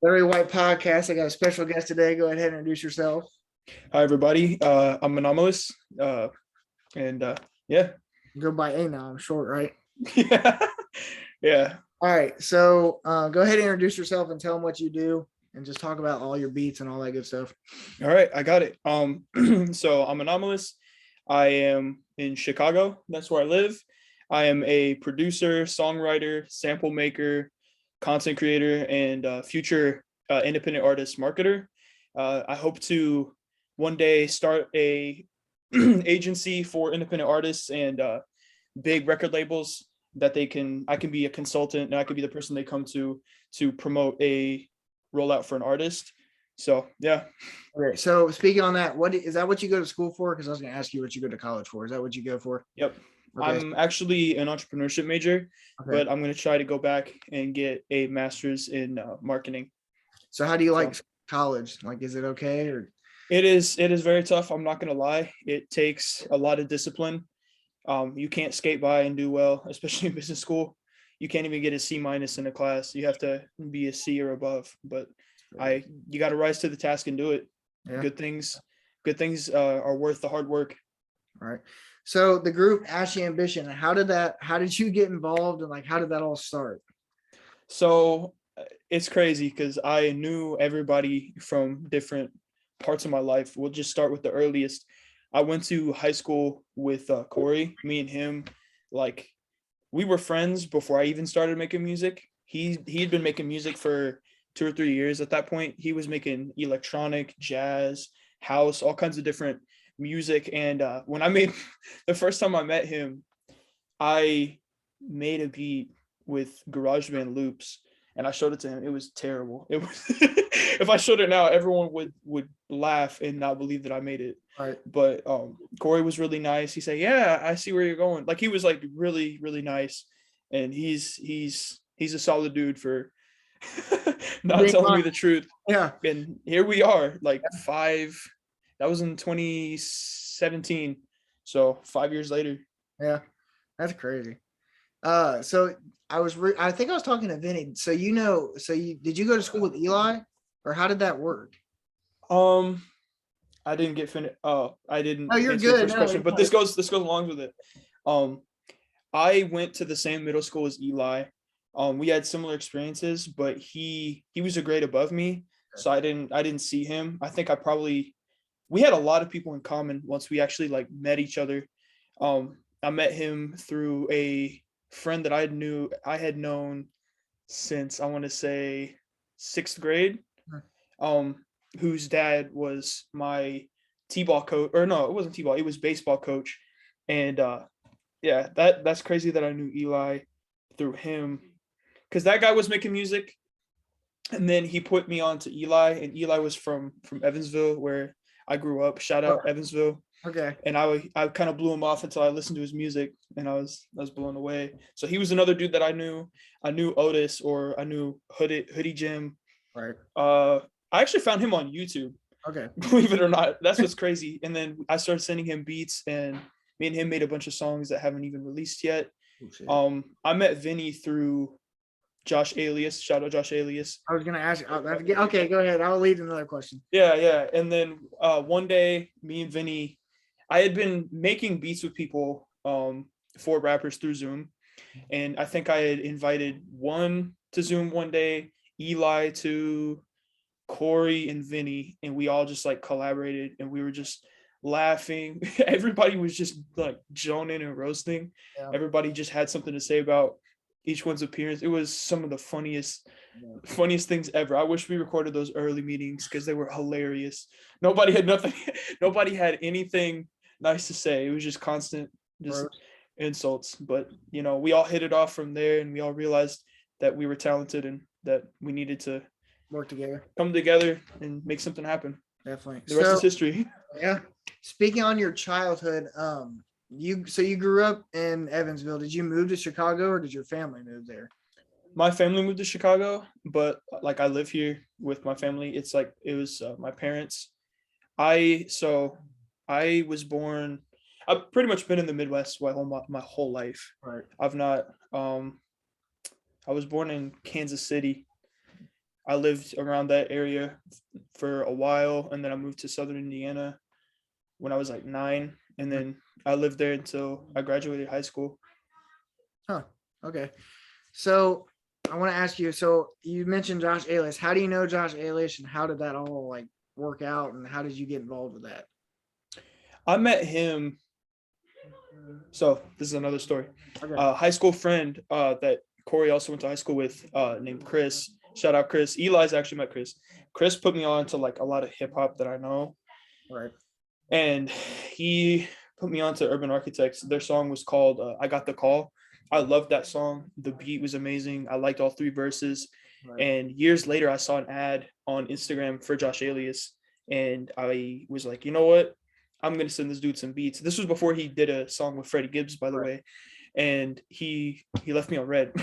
Larry White Podcast. I got a special guest today. Go ahead and introduce yourself. Hi, everybody. I'm Anomalous. And yeah. Go by Anom, short, right? Yeah. Yeah. All right. So go ahead and introduce yourself and tell them what you do and just talk about all your beats and all that good stuff. All right. I got it. So I'm Anomalous. I am in Chicago. That's where I live. I am a producer, songwriter, sample maker, content creator, and future independent artist marketer. I hope to one day start a agency for independent artists and big record labels that I can be a consultant and I could be the person they come to promote a rollout for an artist. So yeah. Okay. So speaking on that, what is that what you go to school for? Because I was going to ask you what you go to college for. Is that what you go for? Yep. Okay. I'm actually an entrepreneurship major, Okay. but I'm going to try to go back and get a master's in marketing. So how do you like college? Like, is it okay? Or It is very tough. I'm not going to lie. It takes a lot of discipline. You can't skate by and do well, especially in business school. You can't even get a C- in a class. You have to be a C or above, but you got to rise to the task and do it. Yeah. Good things are worth the hard work. All right. So the group Ashy Ambition, how did you get involved and like how did that all start? So it's crazy because I knew everybody from different parts of my life. We'll just start with the earliest. I went to high school with Corey. Me and him, like, we were friends before I even started making music. He'd been making music for 2 or 3 years at that point. He was making electronic, jazz, house, all kinds of different music. And when I made the first time I met him, I made a beat with GarageBand loops and I showed it to him. It was terrible. It was if I showed it now, everyone would laugh and not believe that I made it. Right. But Corey was really nice. He said, "Yeah, I see where you're going." Like, he was like really, really nice, and he's a solid dude for not telling me the truth. Yeah. And here we are, like that was in 2017. So 5 years later. Yeah. That's crazy. So I think I was talking to Vinny. So did you go to school with Eli, or how did that work? I didn't get finished. I didn't Oh, you're answer the good. first No, question, you're but this goes along with it. I went to the same middle school as Eli. We had similar experiences, but he was a grade above me, so I didn't see him. I think we had a lot of people in common once we actually like met each other. I met him through a friend that I had known since, I want to say, 6th grade. Whose dad was my t-ball coach, or no, it wasn't t-ball, it was baseball coach. And yeah, that's crazy that I knew Eli through him, because that guy was making music, and then he put me on to Eli, and Eli was from Evansville, where I grew up. Shout out Evansville. Okay. And I kind of blew him off until I listened to his music, and I was blown away. So he was another dude that I knew. I knew Otis, or I knew Hoodie Jim. Right. I actually found him on YouTube. Okay. Believe it or not. That's what's crazy. And then I started sending him beats, and me and him made a bunch of songs that haven't even released yet. I met Vinny through Josh Alias. Shout out Josh Alias. I was gonna ask you. Okay, go ahead. I'll lead another question. Yeah. And then one day, me and Vinny, I had been making beats with people, for rappers through Zoom. And I think I had invited one to Zoom one day, Eli to, Corey, and Vinny, and we all just like collaborated, and we were just laughing. Everybody was just like joning and roasting. Yeah. Everybody just had something to say about each one's appearance. It was some of the funniest things ever. I wish we recorded those early meetings because they were hilarious. Nobody had anything nice to say. It was just constant insults. But we all hit it off from there, and we all realized that we were talented and that we needed to come together and make something happen. Definitely. The rest is history. Yeah. Speaking on your childhood, you grew up in Evansville. Did you move to Chicago, or did your family move there? My family moved to Chicago, but like, I live here with my family. It's like, it was my parents. I've pretty much been in the Midwest my whole life. Right. I've not I was born in Kansas City, I lived around that area for a while, and then I moved to Southern Indiana when I was like 9, and then I lived there until I graduated high school. Huh. Okay. So I want to ask you. So you mentioned Josh Alish. How do you know Josh Alish, and how did that all like work out, and how did you get involved with that? I met him. So this is another story. Okay. High school friend that Corey also went to high school with, named Chris. Shout out Chris. Eli's actually met Chris. Chris put me on to like a lot of hip hop that I know, Right. and he put me on to Urban Architects. Their song was called "I Got the Call." I loved that song. The beat was amazing. I liked all 3 verses. Right. And years later, I saw an ad on Instagram for Josh Alias, and I was like, you know what? I'm gonna send this dude some beats. This was before he did a song with Freddie Gibbs, by the way, and he left me on red,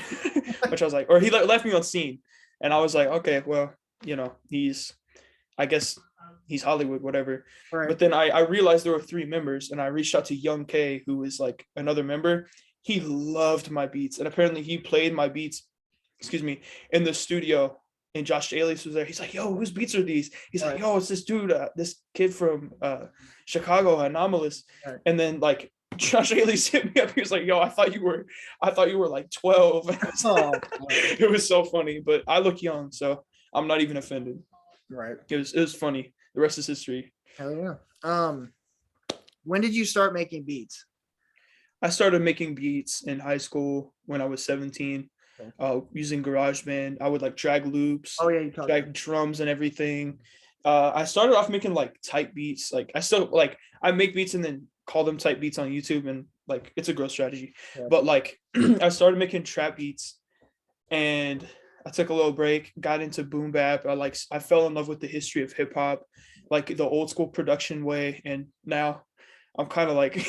which I was like, or he left me on scene, and I was like, okay, well, I guess he's Hollywood, whatever. Right. But then I realized there were 3 members, and I reached out to Young K, who is like another member. He loved my beats, and apparently he played my beats, in the studio. And Josh Alias was there. He's like, "Yo, whose beats are these?" He's like, "Yo, it's this dude, this kid from Chicago, Anomalous." Right. And then like Josh Alias hit me up. He was like, "Yo, I thought you were like 12." It was so funny, but I look young, so I'm not even offended. Right. It was funny. The rest is history. Hell yeah. When did you start making beats? I started making beats in high school when I was 17, using GarageBand. I would like drag loops, Oh yeah, you talked. drag drums and everything. I started off making like type beats. Like I make beats and then call them type beats on YouTube, and like it's a growth strategy. Yeah. But like I started making trap beats, and I took a little break, got into boom bap. I fell in love with the history of hip hop, like the old school production way, and now I'm kind of like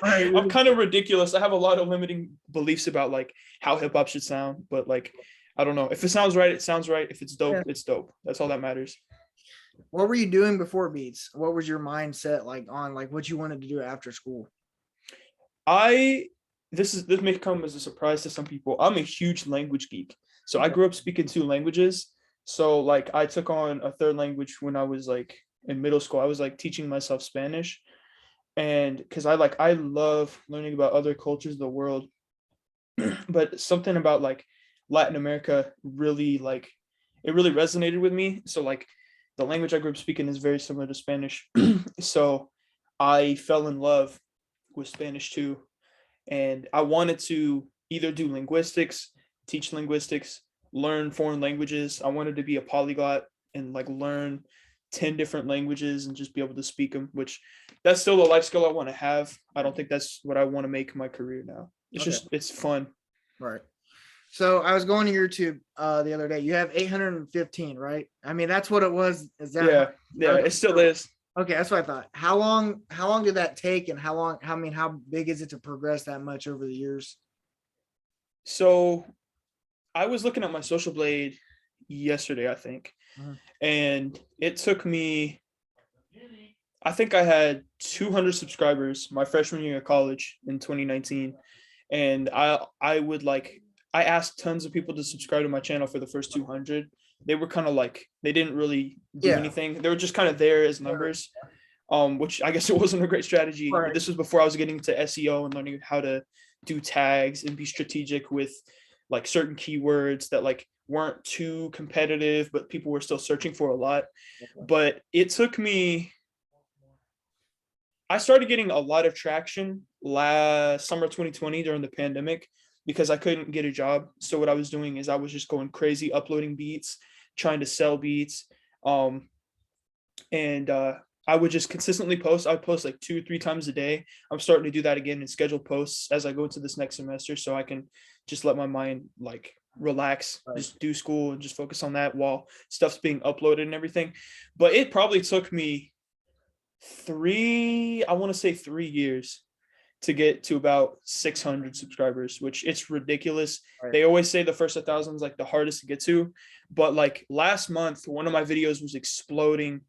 I'm kind of ridiculous. I have a lot of limiting beliefs about like how hip hop should sound, but like I don't know. If it sounds right, it sounds right. If it's dope, it's dope. That's all that matters. What were you doing before beats? What was your mindset like on like what you wanted to do after school? This may come as a surprise to some people. I'm a huge language geek. So I grew up speaking 2 languages. So like I took on a 3rd language when I was like in middle school. I was like teaching myself Spanish. And because I love learning about other cultures of the world, but something about like Latin America really resonated with me. So like the language I grew up speaking is very similar to Spanish. So I fell in love with Spanish too. And I wanted to either do linguistics, teach linguistics, learn foreign languages. I wanted to be a polyglot and like learn 10 different languages and just be able to speak them, which that's still the life skill I want to have. I don't think that's what I want to make my career now. It's fun. Right. So I was going to YouTube the other day. You have 815, right? I mean, that's what it was. Is that yeah, it still is. Okay, that's what I thought. How long did that take, and how big is it to progress that much over the years? So I was looking at my Social Blade yesterday, I think. And it took me, I think I had 200 subscribers my freshman year of college in 2019. And I asked tons of people to subscribe to my channel for the first 200. They were kind of like, they didn't really do anything. They were just kind of there as numbers, which I guess it wasn't a great strategy. Right. This was before I was getting into SEO and learning how to do tags and be strategic with like certain keywords that like weren't too competitive, but people were still searching for a lot. But it took me, I started getting a lot of traction last summer 2020 during the pandemic because I couldn't get a job. So what I was doing is I was just going crazy, uploading beats, trying to sell beats. And I would just consistently post. I would post like 2-3 times a day. I'm starting to do that again and schedule posts as I go into this next semester so I can just let my mind like relax, just do school and just focus on that while stuff's being uploaded and everything. But it probably took me 3 years to get to about 600 subscribers, which it's ridiculous. They always say the first 1,000 is like the hardest to get to, but like last month, one of my videos was exploding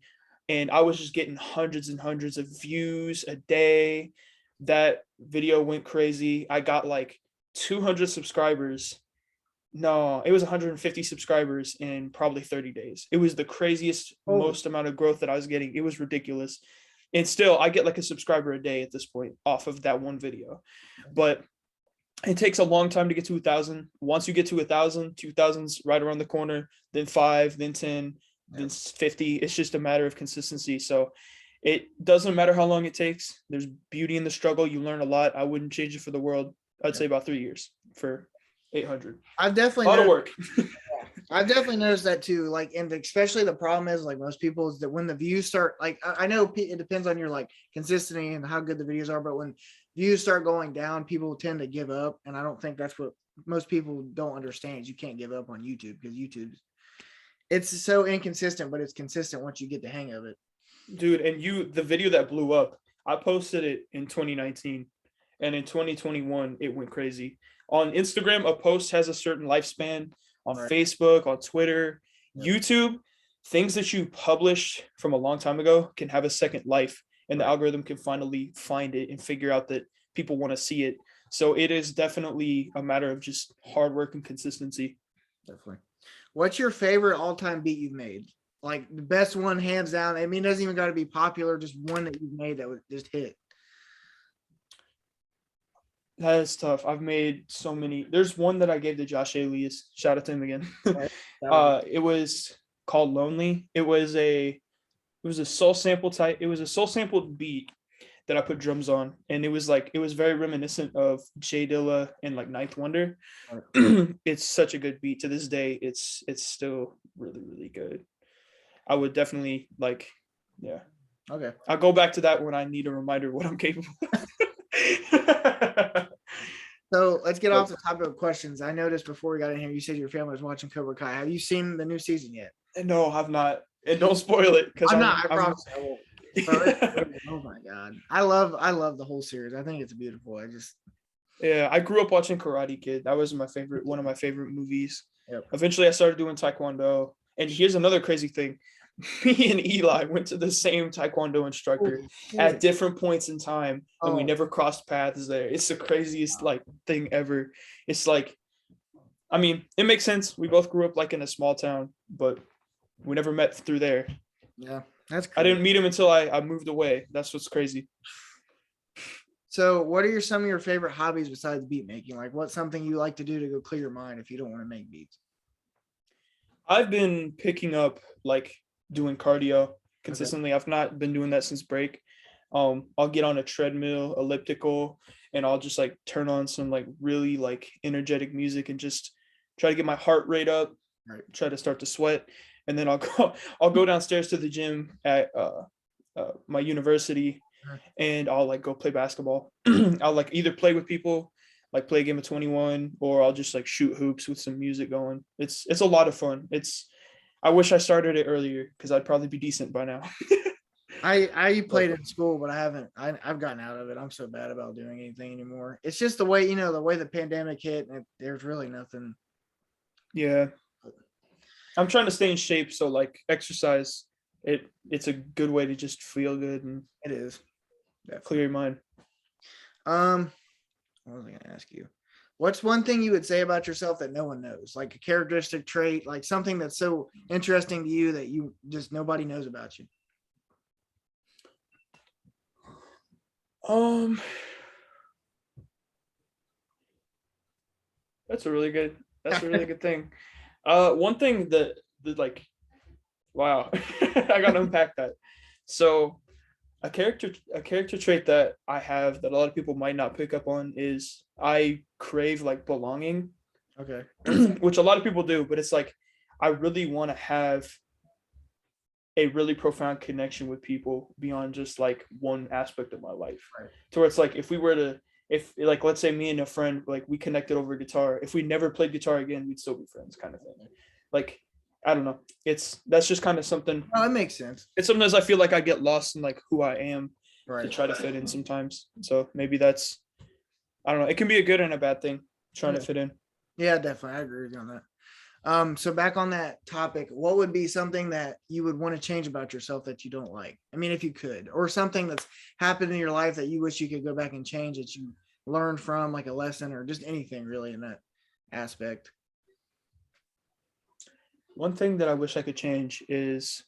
and I was just getting hundreds and hundreds of views a day. That video went crazy. I got like 200 subscribers No, it was 150 subscribers in probably 30 days. It was the craziest, Oh, most amount of growth that I was getting. It was ridiculous. And still, I get like a subscriber a day at this point off of that one video. But it takes a long time to get to 1,000. Once you get to 1,000, 2,000's right around the corner, then 5, then 10, then 50. It's just a matter of consistency. So it doesn't matter how long it takes. There's beauty in the struggle. You learn a lot. I wouldn't change it for the world. I'd say about 3 years for 800. I've definitely A lot of noticed, work. I've definitely noticed that too. Like, and especially the problem is like most people is that when the views start, like I know it depends on your like consistency and how good the videos are, but when views start going down, people tend to give up. And I don't think that's what most people don't understand is you can't give up on YouTube because YouTube, it's so inconsistent, but it's consistent once you get the hang of it. Dude, and the video that blew up, I posted it in 2019, and in 2021 it went crazy. On Instagram, a post has a certain lifespan. On Right. Facebook, on Twitter, Yep. YouTube, things that you published from a long time ago can have a second life, and the Right. algorithm can finally find it and figure out that people want to see it. So it is definitely a matter of just hard work and consistency. Definitely. What's your favorite all-time beat you've made? Like the best one, hands down. I mean, it doesn't even got to be popular. Just one that you've made that was just hit. That is tough. I've made so many. There's one that I gave to Josh Alias. Shout out to him again. Right? That was It was called Lonely. It was a soul sample type. It was a soul sampled beat that I put drums on, and it was very reminiscent of Jay Dilla and like Ninth Wonder. right. It's such a good beat to this day. It's still really really good. I would definitely like, yeah. Okay. I'll go back to that when I need a reminder of what I'm capable of. So let's get off the topic of questions. I noticed before we got in here, you said your family was watching Cobra Kai. Have you seen the new season yet? No, I've not. And don't spoil it because I'm not. I promise I won't. Oh my god, I love the whole series. I think it's beautiful. Yeah, I grew up watching Karate Kid. That was one of my favorite movies. Yep. Eventually, I started doing Taekwondo. And here's another crazy thing. Me and Eli went to the same Taekwondo instructor at different points in time, and we never crossed paths there. It's the craziest like thing ever. It's like, I mean, it makes sense. We both grew up like in a small town, but we never met through there. Yeah, that's I crazy. didn't meet him until I moved away. That's what's crazy. So, what are some of your favorite hobbies besides beat making? Like, what's something you like to do to go clear your mind if you don't want to make beats? I've been picking up like doing cardio consistently. I've not been doing that since break. I'll get on a treadmill, elliptical, and I'll just like turn on some like really like energetic music and just try to get my heart rate up, Right. try to start to sweat, and then I'll go downstairs to the gym at my university, and I'll like go play basketball. I'll like either play with people, like play a game of 21, or I'll just like shoot hoops with some music going. It's a lot of fun. I wish I started it earlier because I'd probably be decent by now. I played in school, but I've gotten out of it. I'm so bad about doing anything anymore. It's just the way, the way the pandemic hit, and there's really nothing. Yeah. I'm trying to stay in shape, so like exercise, it's a good way to just feel good and It is. clear your mind. What was I going to ask you? What's one thing you would say about yourself that no one knows? Like a characteristic trait, like something that's so interesting to you that you just nobody knows about you. That's a really good thing. One thing that like, wow, I gotta unpack that. So a character trait that I have that a lot of people might not pick up on is I crave like belonging. Okay. Which a lot of people do, but it's like I really want to have a really profound connection with people beyond just like one aspect of my life. Right. To where it's like if like let's say me and a friend like we connected over guitar, if we never played guitar again, we'd still be friends, kind of thing. Like I don't know. That's just kind of something. Oh, that makes sense. It's sometimes I feel like I get lost in like who I am Right. to try to fit in sometimes. So maybe that's, I don't know. It can be a good and a bad thing trying to fit in. Yeah, definitely. I agree with you on that. So back on that topic, what would be something that you would want to change about yourself that you don't like? I mean, if you could, or something that's happened in your life that you wish you could go back and change that you learned from, like a lesson or just anything really in that aspect. one thing that I wish I could change is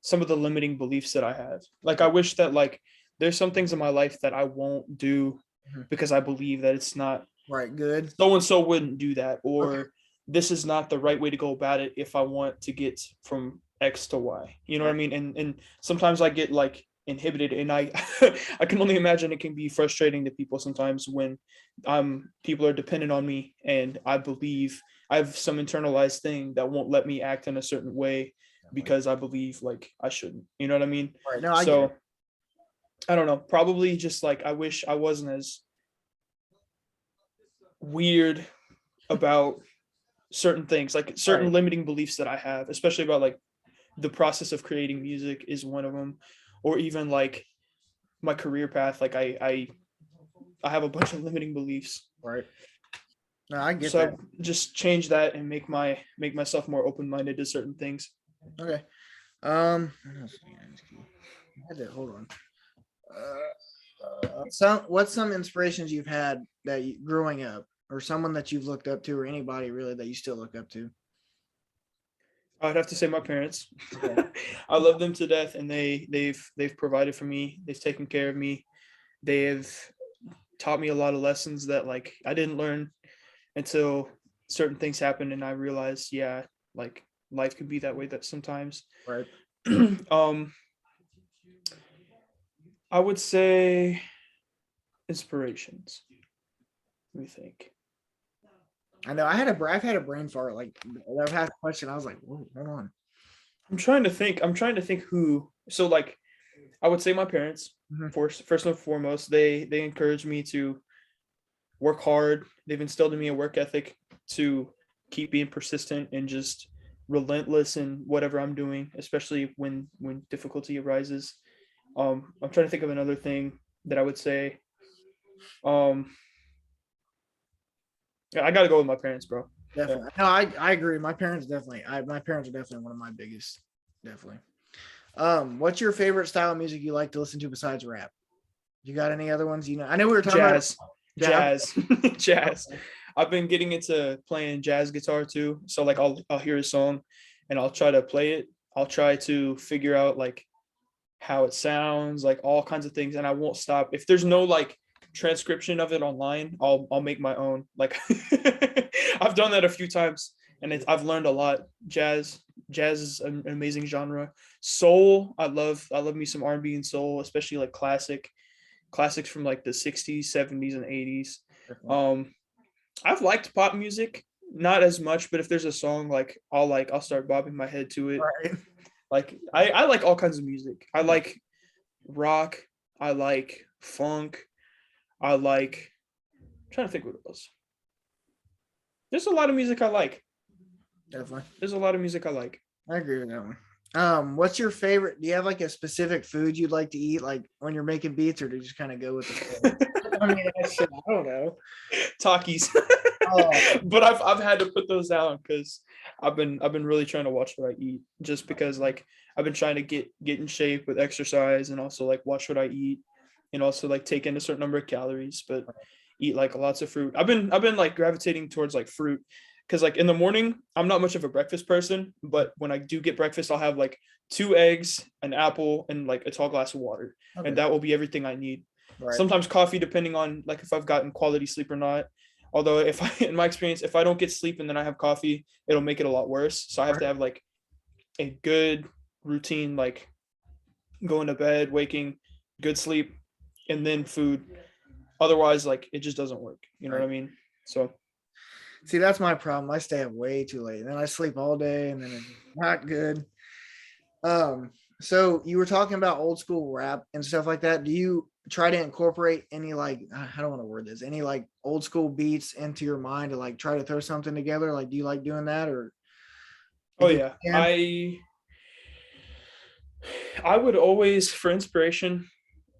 some of the limiting beliefs that I have. Like I wish that like there's some things in my life that I won't do Mhm. because I believe that it's not, Right. Good. so and so wouldn't do that, Okay. or this is not the right way to go about it if I want to get from X to Y. You know what I Right. mean? And sometimes I get like inhibited, and I I can only imagine it can be frustrating to people sometimes when people are dependent on me, and I believe I have some internalized thing that won't let me act in a certain way because I believe like I shouldn't. You know what I mean? Right. No, I get So it. I don't know. Probably just like I wish I wasn't as weird about certain things, like certain Right. limiting beliefs that I have, especially about like the process of creating music is one of them, or even like my career path. Like I have a bunch of limiting beliefs. Right. No, I get So that. I just change that and make myself more open minded to certain things. Okay. What else can I ask you? I had to hold on. What's some inspirations you've had that growing up, or someone that you've looked up to, or anybody really that you still look up to? I'd have to say my parents. Okay. I love them to death, and they've provided for me. They've taken care of me. They have taught me a lot of lessons that like I didn't learn until certain things happened, and I realized, yeah, like life can be that way that sometimes. Right. um I would say inspirations. Let me think. I know. I've had a brain fart. Like I've had a question. I was like, whoa, hold on. I'm trying to think who. So like I would say my parents. Mhm. First and foremost, they encourage me to work hard. They've instilled in me a work ethic to keep being persistent and just relentless in whatever I'm doing, especially when difficulty arises. I'm trying to think of another thing that I would say. Um, yeah, I got to go with my parents, bro. Yeah. Definitely. No, I agree. My parents definitely. My parents are definitely one of my biggest. Definitely. What's your favorite style of music you like to listen to besides rap? You got any other ones? I know we were talking about Jazz, jazz. jazz, jazz. Okay. I've been getting into playing jazz guitar too. So like I'll hear a song and I'll try to play it. I'll try to figure out like how it sounds, like all kinds of things, and I won't stop. If there's no like transcription of it online, I'll make my own. Like I've done that a few times, and I've learned a lot. Jazz is an amazing genre. Soul, I love me some R&B and soul, especially like classics from like the 60s, 70s, and 80s. Definitely. Um, I've liked pop music, not as much, but if there's a song like I'll start bobbing my head to it. Right. Like I like all kinds of music. I like rock, I like funk, I like I'm trying to think what else. There's a lot of music I like. Definitely. There's a lot of music I like. I agree with that one. What's your favorite? Do you have like a specific food you'd like to eat, like when you're making beats, or do you just kind of go with the flow? I mean, I don't know. Talkies. Oh, But I've had to put those down because I've been really trying to watch what I eat, just because like I've been trying to get in shape with exercise and also like watch what I eat and also like take in a certain number of calories, but eat like lots of fruit. I've been like gravitating towards like fruit because like in the morning I'm not much of a breakfast person, but when I do get breakfast I'll have like two eggs, an apple, and like a tall glass of water, and okay. that will be everything I need. Right. Sometimes coffee depending on like if I've gotten quality sleep or not. Although if I in my experience, if I don't get sleep and then I have coffee, it'll make it a lot worse. So I have Right. to have like a good routine, like going to bed, waking, good sleep, and then food. Otherwise, like it just doesn't work. You know what Right. I mean? So See, that's my problem. I stay up way too late, and then I sleep all day, and then it's not good. Um, so you were talking about old school rap and stuff like that. Do you try to incorporate any like I don't want to word this, any like old school beats into your mind to like try to throw something together? Like, do you like doing that, or oh if you yeah. can? I would always for inspiration,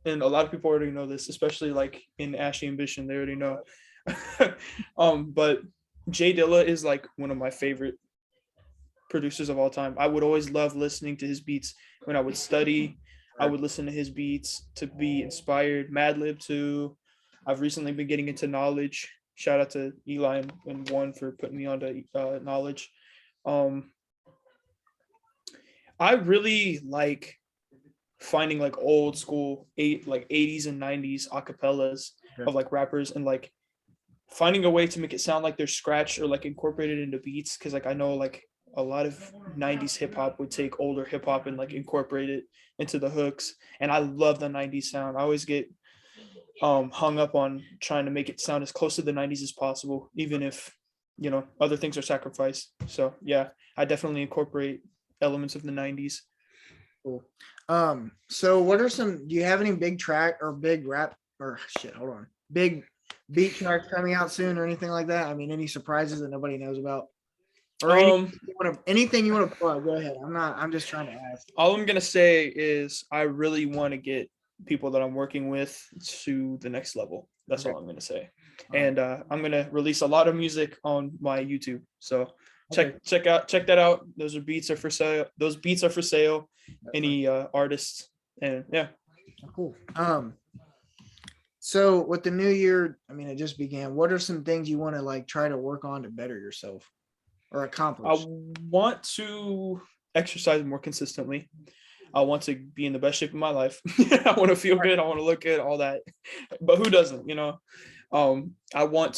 and a lot of people already know this, especially like in Ashy Ambition, they already know. But Jay Dilla is like one of my favorite producers of all time. I would always love listening to his beats when I would study. I Right. would listen to his beats to be inspired. Madlib too. I've recently been getting into Knowledge. Shout out to Eli and One for putting me onto Knowledge. Um, I really like finding like old school 80s and 90s acapellas Okay. of like rappers, and like finding a way to make it sound like they're scratched or like incorporated into beats, because like I know like a lot of 90s hip hop would take older hip hop and like incorporate it into the hooks, and I love the 90s sound. I always get hung up on trying to make it sound as close to the 90s as possible, even if other things are sacrificed. So yeah, I definitely incorporate elements of the 90s. Cool. So what are some, do you have any big track or big rap or shit, hold on. Big beat tracks coming out soon or anything like that? I mean, any surprises that nobody knows about? Or um anything you want to plug, go ahead. I'm just trying to ask. all I'm gonna say is I really want to get people that I'm working with to the next level. That's Okay. all I'm gonna say. All right. And I'm gonna release a lot of music on my YouTube. So Okay. check that out. Those beats are for sale. Those beats are for sale. Definitely. Any artists, and yeah. Cool. So with the new year, I mean, it just began. What are some things you want to like try to work on to better yourself or I accomplish? want to exercise more consistently. I want to be in the best shape of my life. I want to feel good. I want to look good, all that. But who doesn't, I want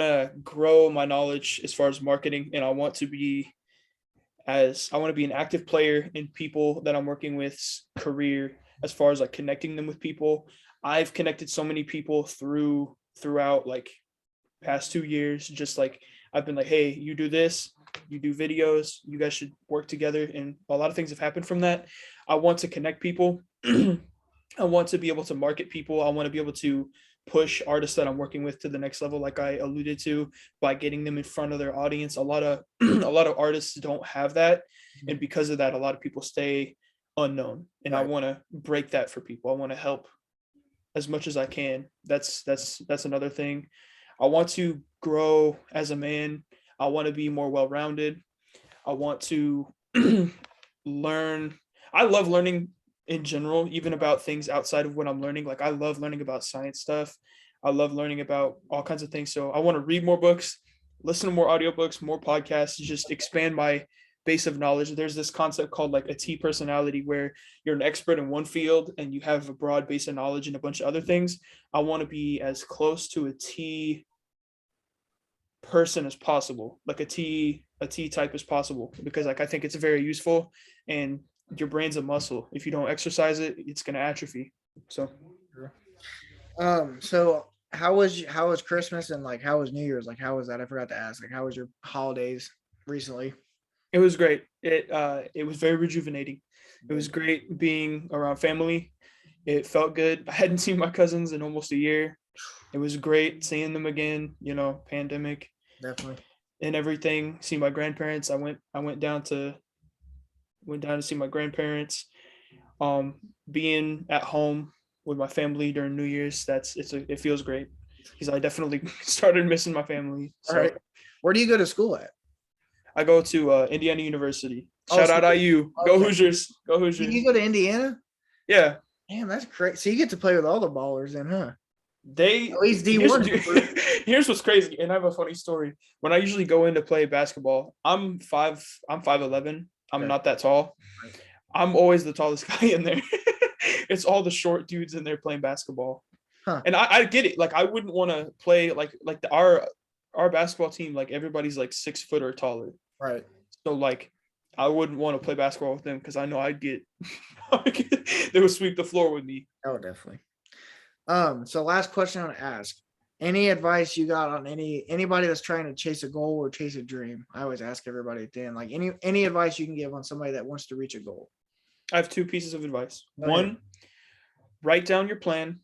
to grow my knowledge as far as marketing, and I want to be an active player in people that I'm working with's career, as far as like connecting them with people. I've connected so many people throughout like past 2 years, just like I've been like, hey, you do this, you do videos, you guys should work together, and a lot of things have happened from that. I want to connect people. I want to be able to market people. I want to be able to push artists that I'm working with to the next level, like I alluded to, by getting them in front of their audience. A lot of a lot of artists don't have that, and because of that, a lot of people stay unknown. And I Right. want to break that for people. I want to help as much as I can. That's another thing. I want to grow as a man. I want to be more well-rounded. I want to learn. I love learning in general, even about things outside of what I'm learning. Like I love learning about science stuff. I love learning about all kinds of things. So I want to read more books, listen to more audiobooks, more podcasts, just expand my base of knowledge. There's this concept called like a T personality, where you're an expert in one field and you have a broad base of knowledge in a bunch of other things. I want to be as close to a T person as possible, like a T type as possible, because like I think it's very useful, and your brain's a muscle. If you don't exercise it, it's going to atrophy. So So how was Christmas and like how was New Year's? Like how was that? I forgot to ask. Like how was your holidays recently? it was great. It was very rejuvenating. It was great being around family. It felt good. I hadn't seen my cousins in almost a year. It was great seeing them again, pandemic Definitely. and everything. See my grandparents. I went down to see my grandparents. Being at home with my family during New Year's, it feels great, because I definitely started missing my family. All So right. Where do you go to school at? I go to Indiana University. Oh, Shout so out IU. Go okay. Hoosiers. Go You Hoosiers. go to Indiana? Yeah. Damn, that's great. So you get to play with all the ballers then, huh? They At least here's D1. here's what's crazy, and I have a funny story. When I usually go in to play basketball, I'm 5'11". I'm Okay. not that tall. Right. I'm always the tallest guy in there. It's all the short dudes in there playing basketball. Huh. And I get it. Like I wouldn't want to play our basketball team, like everybody's like 6 foot or taller. Right. So like I wouldn't want to play basketball with them, because I know they would sweep the floor with me. Oh, definitely. So last question I want to ask. Any advice you got on anybody that's trying to chase a goal or chase a dream? I always ask everybody at the end, like any advice you can give on somebody that wants to reach a goal. I have two pieces of advice. Go ahead. One, write down your plan.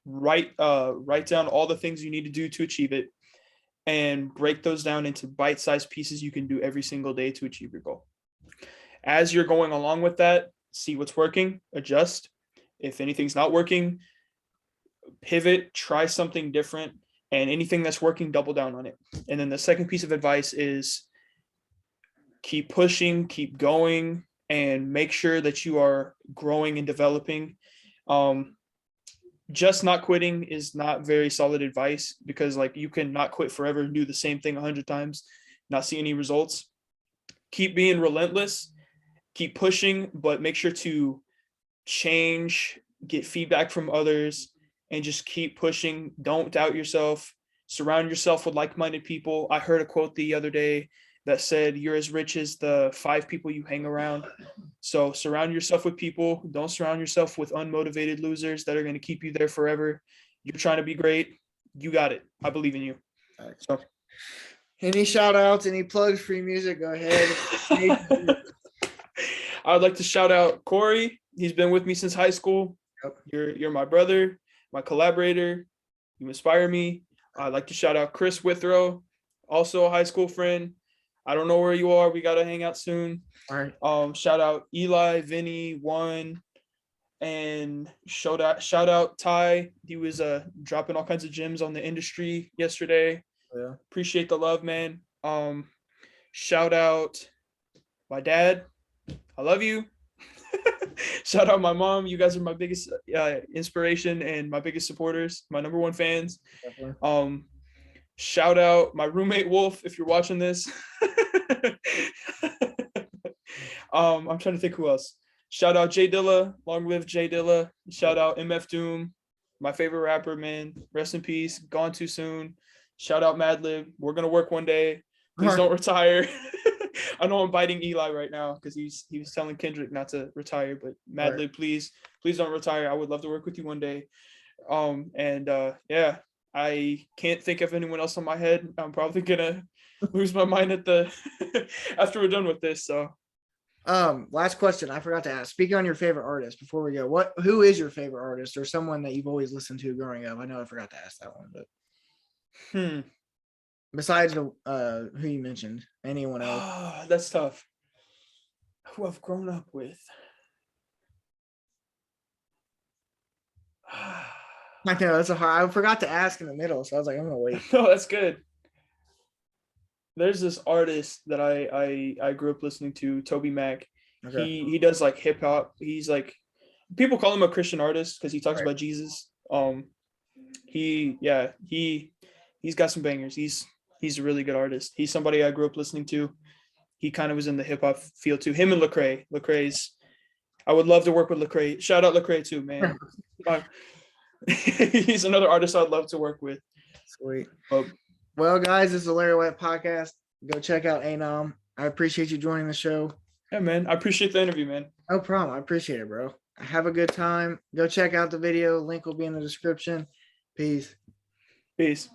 Write down all the things you need to do to achieve it, and break those down into bite-sized pieces you can do every single day to achieve your goal. As you're going along with that, see what's working, adjust. If anything's not working, pivot, try something different, and anything that's working, double down on it. And then the second piece of advice is keep pushing, keep going, and make sure that you are growing and developing. Just not quitting is not very solid advice, because like you can not quit forever and do the same thing 100 times, not see any results. keep being relentless, keep pushing, but make sure to change, get feedback from others, and just keep pushing. Don't doubt yourself. Surround yourself with like-minded people. I heard a quote the other day that said, "You're as rich as the 5 people you hang around." So surround yourself with people. Don't surround yourself with unmotivated losers that are going to keep you there forever. You're trying to be great. You got it. I believe in you. So, any shout outs, any plugs for your music? Go ahead. I would like to shout out Corey. He's been with me since high school. Yep. You're my brother, my collaborator. You inspire me. I'd like to shout out Chris Withrow, also a high school friend. I don't know where you are. We gotta hang out soon. All right. Shout out Eli, Vinny, One, and shout out Ty. He was dropping all kinds of gems on the industry yesterday. Yeah. Appreciate the love, man. Shout out my dad. I love you. Shout out my mom. You guys are my biggest inspiration and my biggest supporters, my number 1 fans. Definitely. Shout out my roommate Wolf if you're watching this. I'm trying to think who else. Shout out Jay Dilla. Long live Jay Dilla. Shout out MF Doom, my favorite rapper, man. Rest in peace. Gone too soon. Shout out Madlib. We're gonna work one day. Please don't retire. I know I'm biting Eli right now because he was telling Kendrick not to retire, but Madlib, Right. please don't retire. I would love to work with you one day. Yeah, I can't think of anyone else on my head. I'm probably gonna lose my mind at the after we're done with this. So, last question I forgot to ask. Speaking on your favorite artist before we go, who is your favorite artist or someone that you've always listened to growing up? I know I forgot to ask that one, but besides the who you mentioned, anyone else? That's tough. Who I've grown up with. I know that's a hard. I forgot to ask in the middle, so I was like, I'm gonna wait. No, that's good. There's this artist that I grew up listening to, Toby Mac. Okay. He does like hip hop. He's like, people call him a Christian artist because he talks Right. about Jesus. He's got some bangers. He's a really good artist. He's somebody I grew up listening to. He kind of was in the hip hop field too. Him and Lecrae. Lecrae's. I would love to work with Lecrae. Shout out Lecrae too, man. He's another artist I'd love to work with. Sweet. But, well, guys, this is the Larri Whyte podcast. Go check out Anom. I appreciate you joining the show. yeah, man. I appreciate the interview, man. No problem. I appreciate it, bro. Have a good time. Go check out the video. Link will be in the description. Peace. Peace.